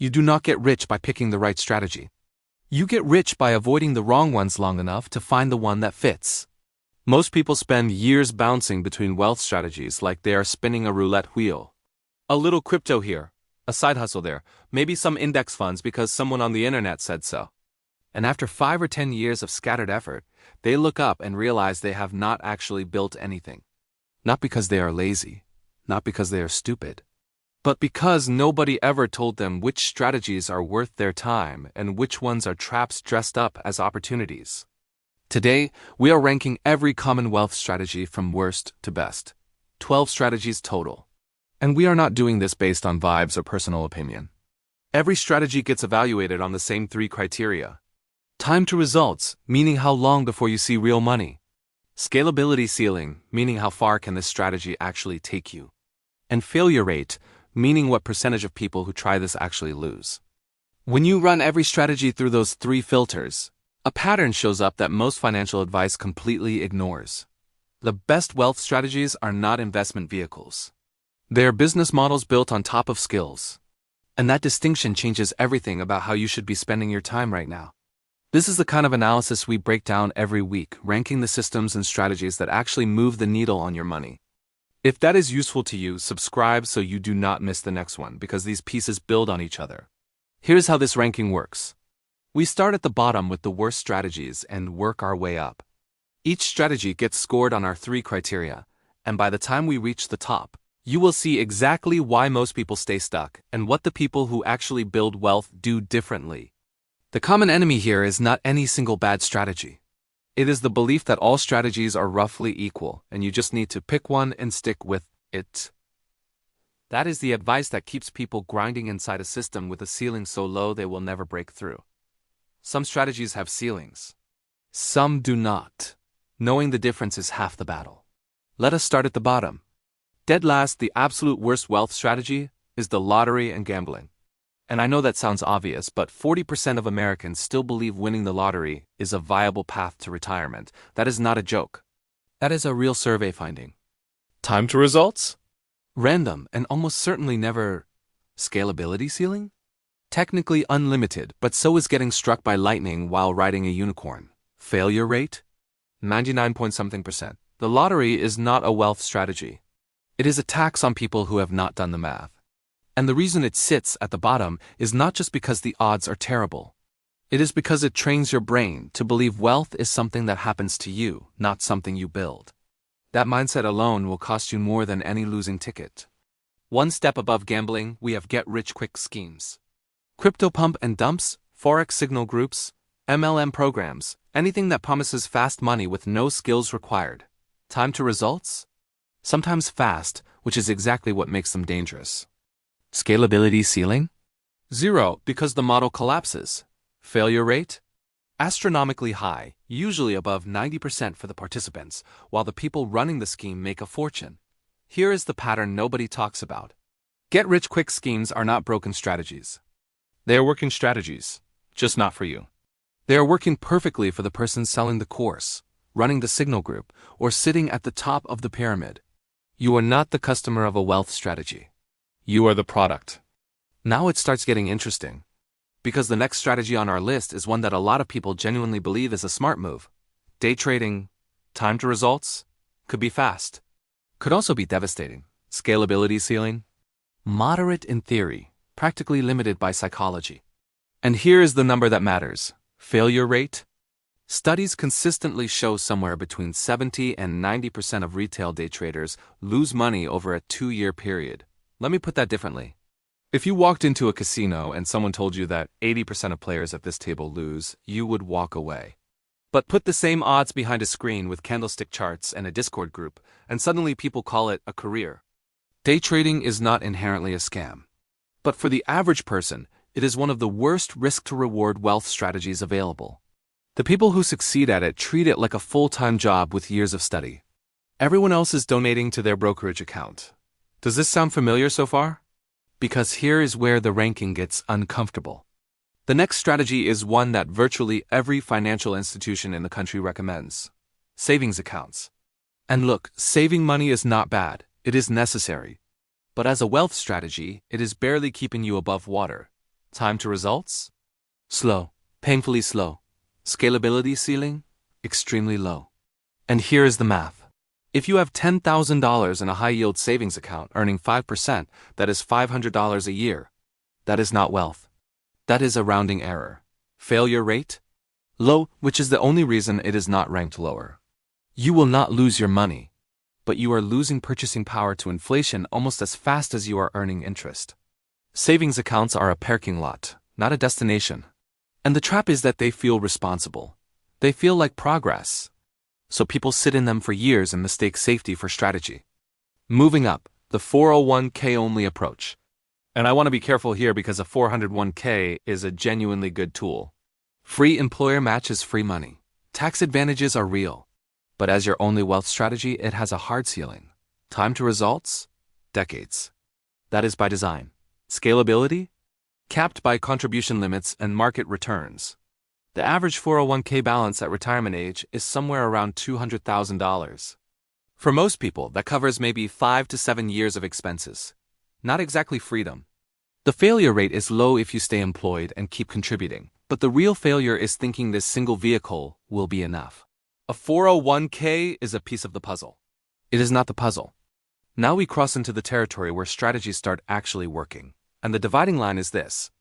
You do not get rich by picking the right strategy. You get rich by avoiding the wrong ones long enough to find the one that fits. Most people spend years bouncing between wealth strategies like they are spinning a roulette wheel. A little crypto here, a side hustle there, maybe some index funds because someone on the internet said so. And after 5 or 10 years of scattered effort, they look up and realize they have not actually built anything. Not because they are lazy, not because they are stupid, but because nobody ever told them which strategies are worth their time and which ones are traps dressed up as opportunities. Today, we are ranking every common wealth strategy from worst to best. 12 strategies total. And we are not doing this based on vibes or personal opinion. Every strategy gets evaluated on the same 3 criteria. Time to results, meaning how long before you see real money. Scalability ceiling, meaning how far can this strategy actually take you. And failure rate, meaning what percentage of people who try this actually lose. When you run every strategy through those 3 filters, a pattern shows up that most financial advice completely ignores. The best wealth strategies are not investment vehicles. They are business models built on top of skills. And that distinction changes everything about how you should be spending your time right now. This is the kind of analysis we break down every week, ranking the systems and strategies that actually move the needle on your money. If that is useful to you, subscribe so you do not miss the next one, because these pieces build on each other. Here's how this ranking works. We start at the bottom with the worst strategies and work our way up. Each strategy gets scored on our 3 criteria, and by the time we reach the top, you will see exactly why most people stay stuck and what the people who actually build wealth do differently. The common enemy here is not any single bad strategy. It is the belief that all strategies are roughly equal, and you just need to pick one and stick with it. That is the advice that keeps people grinding inside a system with a ceiling so low they will never break through. Some strategies have ceilings. Some do not. Knowing the difference is half the battle. Let us start at the bottom. Dead last, the absolute worst wealth strategy is the lottery and gambling. And I know that sounds obvious, but 40% of Americans still believe winning the lottery is a viable path to retirement. That is not a joke. That is a real survey finding. Time to results? Random and almost certainly never. Scalability ceiling? Technically unlimited, but so is getting struck by lightning while riding a unicorn. Failure rate? 99-point-something%. The lottery is not a wealth strategy. It is a tax on people who have not done the math. And the reason it sits at the bottom is not just because the odds are terrible. It is because it trains your brain to believe wealth is something that happens to you, not something you build. That mindset alone will cost you more than any losing ticket. One step above gambling, we have get-rich-quick schemes. Crypto pump and dumps, forex signal groups, MLM programs, anything that promises fast money with no skills required. Time to results? Sometimes fast, which is exactly what makes them dangerous. Scalability ceiling? 0, because the model collapses. Failure rate? Astronomically high, usually above 90% for the participants, while the people running the scheme make a fortune. Here is the pattern nobody talks about. Get-rich-quick schemes are not broken strategies. They are working strategies, just not for you. They are working perfectly for the person selling the course, running the signal group, or sitting at the top of the pyramid. You are not the customer of a wealth strategy. You are the product. Now it starts getting interesting. Because the next strategy on our list is one that a lot of people genuinely believe is a smart move. Day trading, time to results, could be fast. Could also be devastating. Scalability ceiling? Moderate in theory, practically limited by psychology. And here is the number that matters. Failure rate? Studies consistently show somewhere between 70 and 90% of retail day traders lose money over a 2-year period. Let me put that differently. If you walked into a casino and someone told you that 80% of players at this table lose, you would walk away. But put the same odds behind a screen with candlestick charts and a Discord group, and suddenly people call it a career. Day trading is not inherently a scam. But for the average person, it is one of the worst risk-to-reward wealth strategies available. The people who succeed at it treat it like a full-time job with years of study. Everyone else is donating to their brokerage account. Does this sound familiar so far? Because here is where the ranking gets uncomfortable. The next strategy is one that virtually every financial institution in the country recommends. Savings accounts. And look, saving money is not bad, it is necessary. But as a wealth strategy, it is barely keeping you above water. Time to results? Slow, painfully slow. Scalability ceiling? Extremely low. And here is the math. If you have $10,000 in a high-yield savings account earning 5%, that is $500 a year. That is not wealth. That is a rounding error. Failure rate? Low, which is the only reason it is not ranked lower. You will not lose your money, but you are losing purchasing power to inflation almost as fast as you are earning interest. Savings accounts are a parking lot, not a destination. And the trap is that they feel responsible. They feel like progress. So people sit in them for years and mistake safety for strategy. Moving up, the 401k only approach. And I want to be careful here because a 401k is a genuinely good tool. Free employer match is free money. Tax advantages are real. But as your only wealth strategy, it has a hard ceiling. Time to results? Decades. That is by design. Scalability? Capped by contribution limits and market returns. The average 401k balance at retirement age is somewhere around $200,000. For most people, that covers maybe 5 to 7 years of expenses. Not exactly freedom. The failure rate is low if you stay employed and keep contributing, but the real failure is thinking this single vehicle will be enough. A 401k is a piece of the puzzle. It is not the puzzle. Now we cross into the territory where strategies start actually working. And the dividing line is this.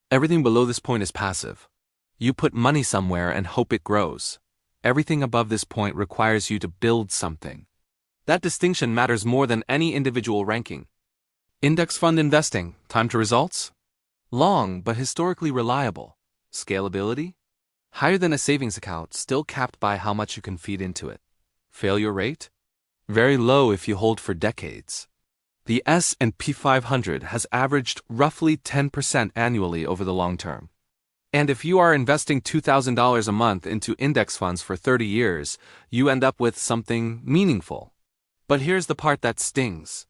Everything below this point is passive. You put money somewhere and hope it grows. Everything above this point requires you to build something. That distinction matters more than any individual ranking. Index fund investing, time to results? Long but historically reliable. Scalability? Higher than a savings account, still capped by how much you can feed into it. Failure rate? Very low if you hold for decades. The S&P 500 has averaged roughly 10% annually over the long term. And if you are investing $2,000 a month into index funds for 30 years, you end up with something meaningful. But here's the part that stings.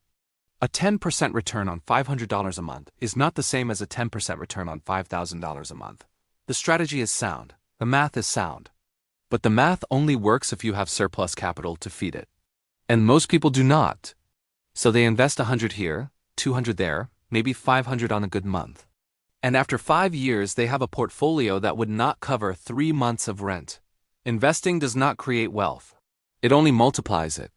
A 10% return on $500 a month is not the same as a 10% return on $5,000 a month. The strategy is sound. The math is sound. But the math only works if you have surplus capital to feed it. And most people do not. So they invest 100 here, 200 there, maybe 500 on a good month. And after 5 years, they have a portfolio that would not cover 3 months of rent. Investing does not create wealth. It only multiplies it.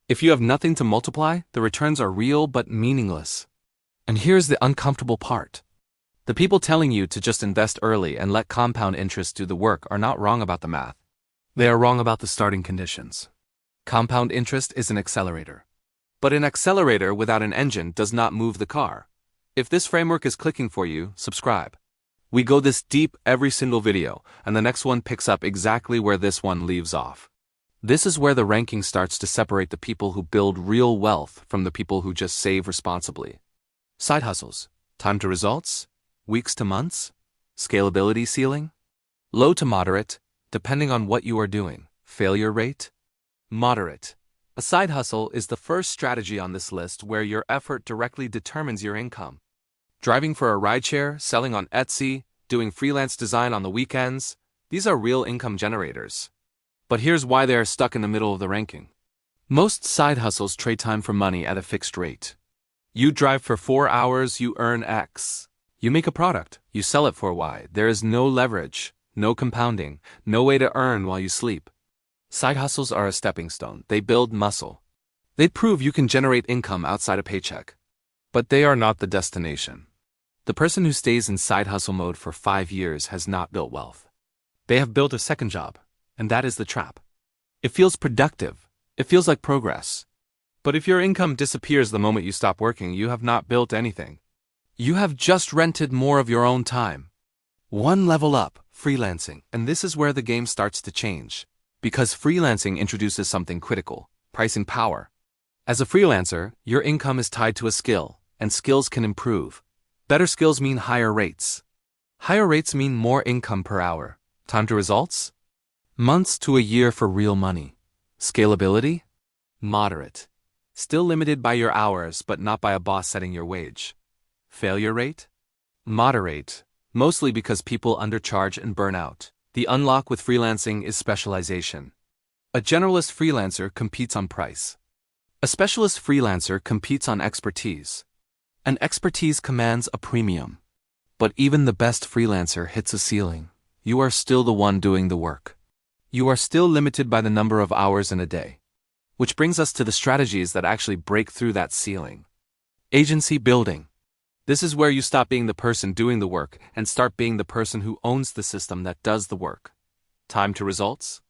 If you have nothing to multiply, the returns are real but meaningless. And here's the uncomfortable part. The people telling you to just invest early and let compound interest do the work are not wrong about the math. They are wrong about the starting conditions. Compound interest is an accelerator. But an accelerator without an engine does not move the car. If this framework is clicking for you, subscribe. We go this deep every single video, and the next one picks up exactly where this one leaves off. This is where the ranking starts to separate the people who build real wealth from the people who just save responsibly. Side hustles. Time to results? Weeks to months? Scalability ceiling? Low to moderate, depending on what you are doing. Failure rate? Moderate. A side hustle is the first strategy on this list where your effort directly determines your income. Driving for a rideshare, selling on Etsy, doing freelance design on the weekends, these are real income generators. But here's why they are stuck in the middle of the ranking. Most side hustles trade time for money at a fixed rate. You drive for 4 hours, you earn X. You make a product, you sell it for Y. There is no leverage, no compounding, no way to earn while you sleep. Side hustles are a stepping stone. They build muscle. They prove you can generate income outside a paycheck. But they are not the destination. The person who stays in side hustle mode for 5 years has not built wealth. They have built a second job, and that is the trap. It feels productive. It feels like progress. But if your income disappears the moment you stop working, you have not built anything. You have just rented more of your own time. One level up, freelancing, and this is where the game starts to change. Because freelancing introduces something critical, pricing power. As a freelancer, your income is tied to a skill, and skills can improve. Better skills mean higher rates. Higher rates mean more income per hour. Time to results? Months to a year for real money. Scalability? Moderate. Still limited by your hours, but not by a boss setting your wage. Failure rate? Moderate, mostly because people undercharge and burn out. The unlock with freelancing is specialization. A generalist freelancer competes on price. A specialist freelancer competes on expertise. And expertise commands a premium. But even the best freelancer hits a ceiling. You are still the one doing the work. You are still limited by the number of hours in a day. Which brings us to the strategies that actually break through that ceiling. Agency building. This is where you stop being the person doing the work and start being the person who owns the system that does the work. Time to results?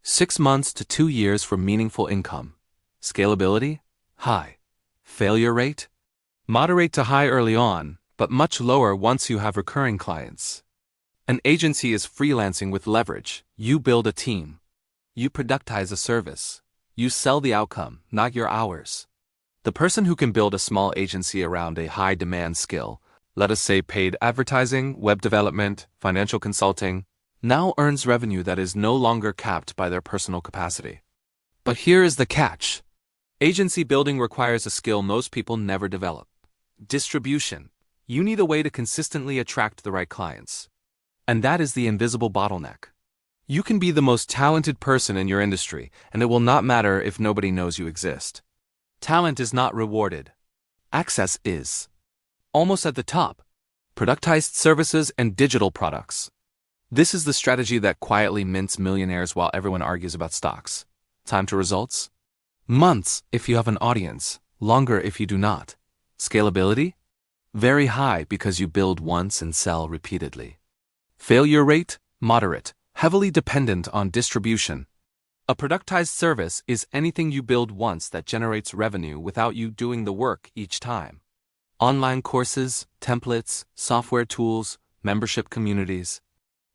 6 months to 2 years for meaningful income. Scalability? High. Failure rate? Moderate to high early on, but much lower once you have recurring clients. An agency is freelancing with leverage. You build a team. You productize a service. You sell the outcome, not your hours. The person who can build a small agency around a high-demand skill, let us say paid advertising, web development, financial consulting, now earns revenue that is no longer capped by their personal capacity. But here is the catch. Agency building requires a skill most people never develop. Distribution. You need a way to consistently attract the right clients. And that is the invisible bottleneck. You can be the most talented person in your industry, and it will not matter if nobody knows you exist. Talent is not rewarded. Access is. Almost at the top. Productized services and digital products. This is the strategy that quietly mints millionaires while everyone argues about stocks. Time to results? Months if you have an audience, longer if you do not. Scalability? Very high because you build once and sell repeatedly. Failure rate? Moderate, heavily dependent on distribution. A productized service is anything you build once that generates revenue without you doing the work each time. Online courses, templates, software tools, membership communities.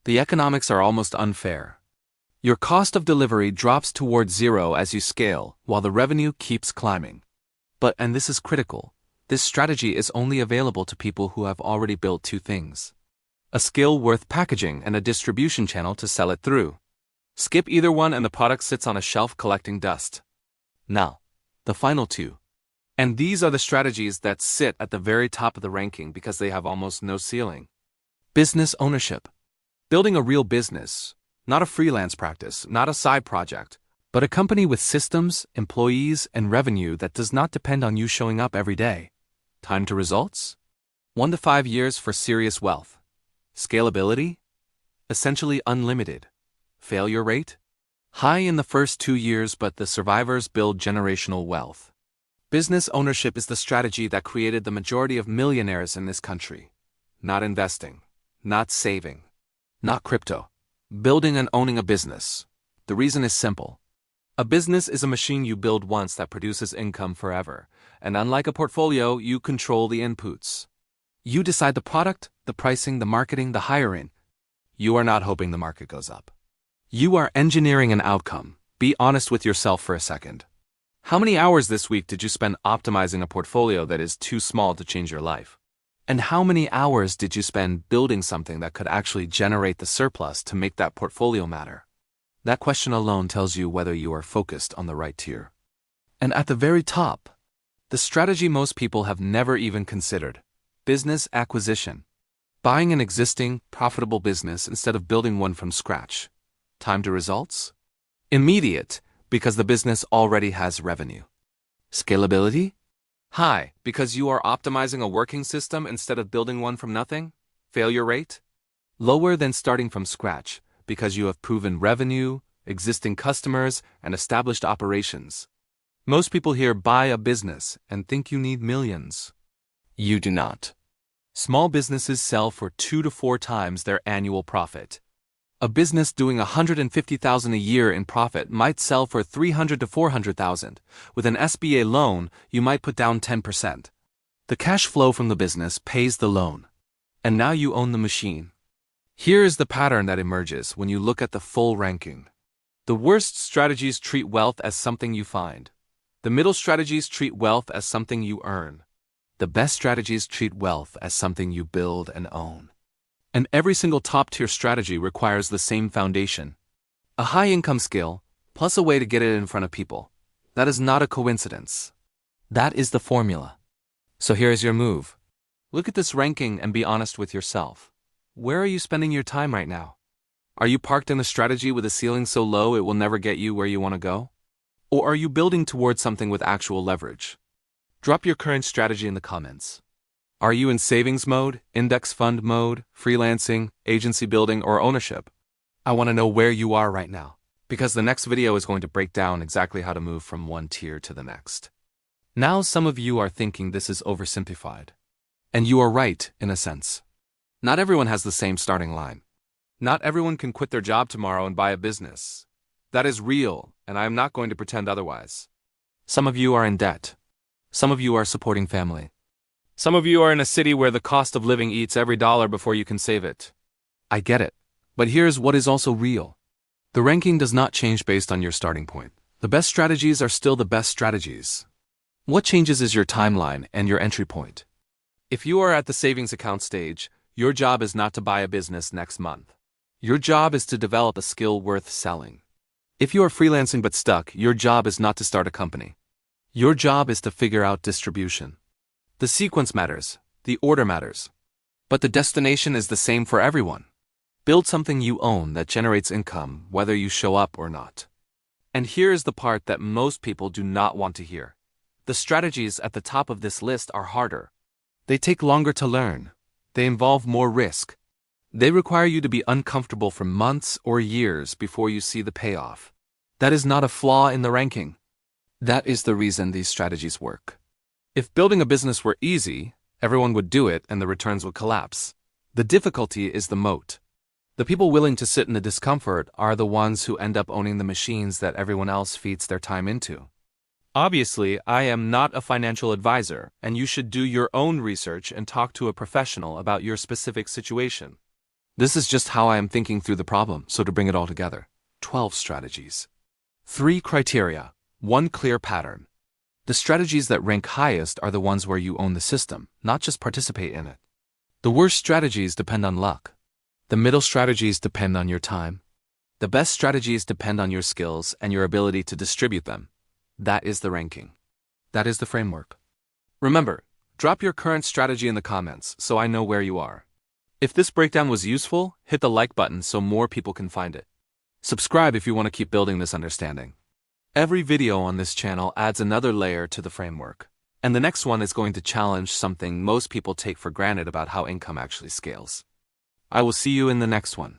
The economics are almost unfair. Your cost of delivery drops towards zero as you scale, while the revenue keeps climbing. But, and this is critical, this strategy is only available to people who have already built two things: a skill worth packaging and a distribution channel to sell it through. Skip either one and the product sits on a shelf collecting dust. Now, the final two. And these are the strategies that sit at the very top of the ranking because they have almost no ceiling. Business ownership. Building a real business, not a freelance practice, not a side project, but a company with systems, employees, and revenue that does not depend on you showing up every day. Time to results? 1 to 5 years for serious wealth. Scalability? Essentially unlimited. Failure rate? High in the first 2 years, but the survivors build generational wealth. Business ownership is the strategy that created the majority of millionaires in this country. Not investing. Not saving. Not crypto. Building and owning a business. The reason is simple. A business is a machine you build once that produces income forever, and unlike a portfolio, you control the inputs. You decide the product, the pricing, the marketing, the hiring. You are not hoping the market goes up. You are engineering an outcome. Be honest with yourself for a second. How many hours this week did you spend optimizing a portfolio that is too small to change your life? And how many hours did you spend building something that could actually generate the surplus to make that portfolio matter? That question alone tells you whether you are focused on the right tier. And at the very top, the strategy most people have never even considered: business acquisition. Buying an existing, profitable business instead of building one from scratch. Time to results? Immediate, because the business already has revenue. Scalability? High, because you are optimizing a working system instead of building one from nothing. Failure rate? Lower than starting from scratch, because you have proven revenue, existing customers, and established operations. Most people here buy a business and think you need millions. You do not. Small businesses sell for 2 to 4 times their annual profit. A business doing $150,000 a year in profit might sell for $300,000 to $400,000. With an SBA loan, you might put down 10%. The cash flow from the business pays the loan. And now you own the machine. Here is the pattern that emerges when you look at the full ranking. The worst strategies treat wealth as something you find. The middle strategies treat wealth as something you earn. The best strategies treat wealth as something you build and own. And every single top-tier strategy requires the same foundation. A high-income skill, plus a way to get it in front of people. That is not a coincidence. That is the formula. So here is your move. Look at this ranking and be honest with yourself. Where are you spending your time right now? Are you parked in a strategy with a ceiling so low it will never get you where you want to go? Or are you building towards something with actual leverage? Drop your current strategy in the comments. Are you in savings mode, index fund mode, freelancing, agency building, or ownership? I want to know where you are right now, because the next video is going to break down exactly how to move from one tier to the next. Now some of you are thinking this is oversimplified. And you are right, in a sense. Not everyone has the same starting line. Not everyone can quit their job tomorrow and buy a business. That is real, and I am not going to pretend otherwise. Some of you are in debt. Some of you are supporting family. Some of you are in a city where the cost of living eats every dollar before you can save it. I get it. But here's what is also real. The ranking does not change based on your starting point. The best strategies are still the best strategies. What changes is your timeline and your entry point. If you are at the savings account stage, your job is not to buy a business next month. Your job is to develop a skill worth selling. If you are freelancing but stuck, your job is not to start a company. Your job is to figure out distribution. The sequence matters, the order matters. But the destination is the same for everyone. Build something you own that generates income whether you show up or not. And here is the part that most people do not want to hear. The strategies at the top of this list are harder. They take longer to learn. They involve more risk. They require you to be uncomfortable for months or years before you see the payoff. That is not a flaw in the ranking. That is the reason these strategies work. If building a business were easy, everyone would do it and the returns would collapse. The difficulty is the moat. The people willing to sit in the discomfort are the ones who end up owning the machines that everyone else feeds their time into. Obviously, I am not a financial advisor, and you should do your own research and talk to a professional about your specific situation. This is just how I am thinking through the problem, so to bring it all together. 12 strategies. 3 criteria, 1 clear pattern. The strategies that rank highest are the ones where you own the system, not just participate in it. The worst strategies depend on luck. The middle strategies depend on your time. The best strategies depend on your skills and your ability to distribute them. That is the ranking. That is the framework. Remember, drop your current strategy in the comments so I know where you are. If this breakdown was useful, hit the like button so more people can find it. Subscribe if you want to keep building this understanding. Every video on this channel adds another layer to the framework. And the next one is going to challenge something most people take for granted about how income actually scales. I will see you in the next one.